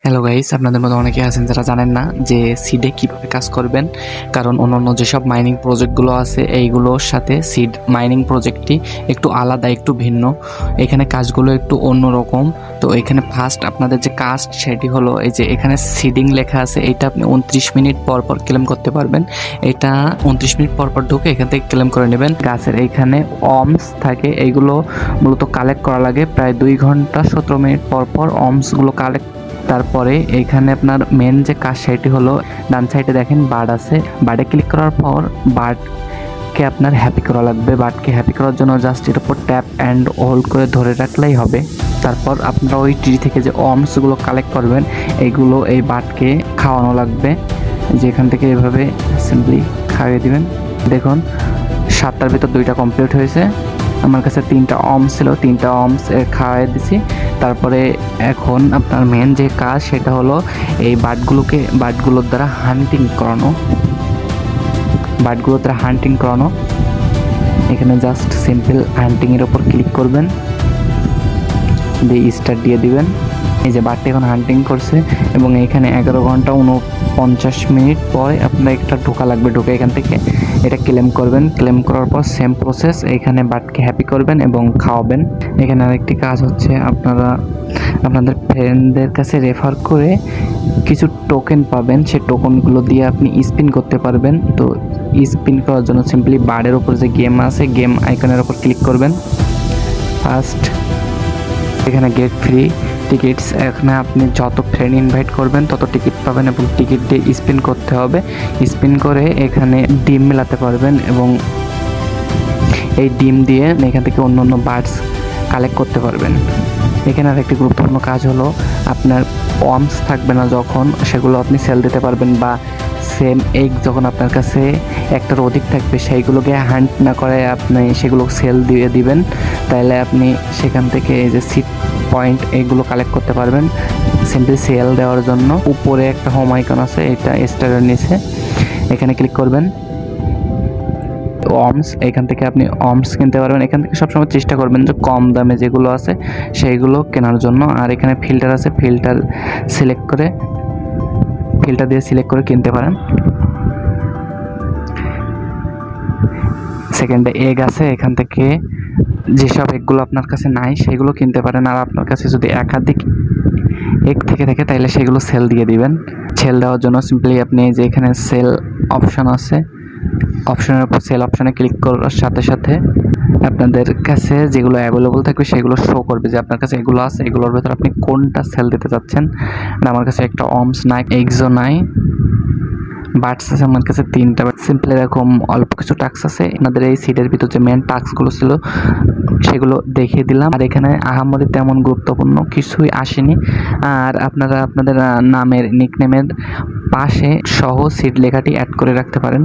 Hello guys, আপনাদের মধ্যে অনেকে আছেন যারা জানেন না যে সিডে কিভাবে কাজ করবেন। কারণ অন্যান্য যেসব মাইনিং প্রজেক্টগুলো আছে এইগুলোর সাথে সিড মাইনিং প্রজেক্টটি একটু আলাদা, একটু ভিন্ন। এখানে কাজগুলো একটু অন্যরকম। তো এখানে ফার্স্ট আপনাদের যে কাজ সেটি হলো এই যে এখানে সিডিং লেখা আছে, এটা আপনি 29 মিনিট পর পর ক্লেম করতে পারবেন। এটা 29 মিনিট পর পর ঢুকে এখান থেকে ক্লেম করে নেবেন। গাছের এইখানে অমস থাকে, এইগুলো মূলত কালেক্ট করা লাগে প্রায় 2 ঘন্টা 17 মিনিট পর পর অমসগুলো কালেক্ট। তারপরে এইখানে আপনার মেন যে কাজ সেটি হলো ডান সাইডে দেখেন বার্ড আছে, বার্ডে ক্লিক করার পর বার্ডকে আপনার হ্যাপি করা লাগবে। বার্ডকে হ্যাপি করার জন্য জাস্ট এর উপর ট্যাপ অ্যান্ড হোল্ড করে ধরে রাখলেই হবে। তারপর আপনারা ওই ট্রি থেকে যে অর্মসগুলো কালেক্ট করবেন এইগুলো এই বার্ডকে খাওয়ানো লাগবে। যেখান থেকে এভাবে সিম্পলি খাইয়ে দিবেন। দেখুন 7টার ভিতর 2টা কমপ্লিট হয়েছে। আমার কাছে 3টা অর্মস ছিল, 3টা অর্মস খাওয়াই দিছি। তারপরে এখন আপনার মেন যে কাজ সেটা হলো এই বার্ডগুলোর দ্বারা হান্টিং করানো। এখানে জাস্ট সিম্পল হান্টিংয়ের ওপর ক্লিক করবেন, দিয়ে স্টার্ট দিয়ে দিবেন। এই যে বার্ডটি এখন হান্টিং করছে এবং এখানে 11 ঘন্টা 49 মিনিট পরে আপনার একটা ঢোকা লাগবে। ঢোকা এখান থেকে এটা ক্লেম করবেন। ক্লেম করার পর সেম প্রসেস, এখানে বার্ডকে হ্যাপি করবেন এবং খাওয়াবেন। এখানে আরেকটি কাজ হচ্ছে আপনারা আপনাদের ফ্রেন্ডদের কাছে রেফার করে কিছু টোকেন পাবেন, সেই টোকেনগুলো দিয়ে আপনি স্পিন করতে পারবেন। তো স্পিন করার জন্য সিম্পলি বার্ডের ওপর যে গেম আছে, গেম আইকনের ওপর ক্লিক করবেন। ফার্স্ট এখানে গেট ফ্রি টিকিটস, এখানে আপনি যত ফ্রেন্ড ইনভাইট করবেন তত টিকিট পাবেন এবং টিকিট দিয়ে স্পিন করতে হবে। স্পিন করে এখানে ডিম মেলাতে পারবেন এবং এই ডিম দিয়ে এখান থেকে অন্য অন্য বার্ডস কালেক্ট করতে পারবেন। এখানে আর একটি গুরুত্বপূর্ণ কাজ হলো আপনার অর্মস থাকবে না যখন, সেগুলো আপনি সেল দিতে পারবেন, বা সেম এগ যখন আপনার কাছে একটার অধিক থাকবে সেইগুলোকে হান্ট না করে আপনি সেগুলো সেল দিয়ে দিবেন। তাহলে আপনি সেখান থেকে এই যে সিড পয়েন্ট এগুলো কালেক্ট করতে পারবেন সিম্পলি সেল দেওয়ার জন্য। উপরে একটা হোম আইকন আছে, এটা স্টারের নিচে, এখানে ক্লিক করবেন। অর্মস, এখান থেকে আপনি অর্মস কিনতে পারবেন। এখান থেকে সবসময় চেষ্টা করবেন যে কম দামে যেগুলো আছে সেইগুলো কেনার জন্য। আর এখানে ফিল্টার আছে, ফিল্টার দিয়ে সিলেক্ট করে কিনতে পারেন। সেকেন্ডে এগ আছে, এখান থেকে যেসব এগগুলো আপনার কাছে নাই সেগুলো কিনতে পারেন। আর আপনার কাছে যদি একাধিক এগ থেকে থাকে তাহলে সেগুলো সেল দিয়ে দিবেন। সেল দেওয়ার জন্য সিম্পলি আপনি যে এখানে সেল অপশন আছে, অপশনের উপর সেল অপশনে ক্লিক করার সাথে সাথে আপনাদের কাছে যেগুলো অ্যাভেলেবল থাকবে সেগুলো শো করবে যে আপনার কাছে এগুলো আছে, এগুলোর ভেতর আপনি কোনটা সেল দিতে চাচ্ছেন। আমার কাছে একটা অর্মস নাই, এগসও নাই, বার্ডস আছে আমার কাছে 3টা। সিম্পলি এরকম অল্প কিছু টাস্ক আছে। আপনাদের এই সিডের ভিতর যে মেন টাস্কগুলো ছিল সেগুলো দেখিয়ে দিলাম। আর এখানে আহামরি তেমন গুরুত্বপূর্ণ কিছুই আসেনি। আর আপনারা আপনাদের নামের নিকনেমের পাশে সহ সিড লেখাটি অ্যাড করে রাখতে পারেন।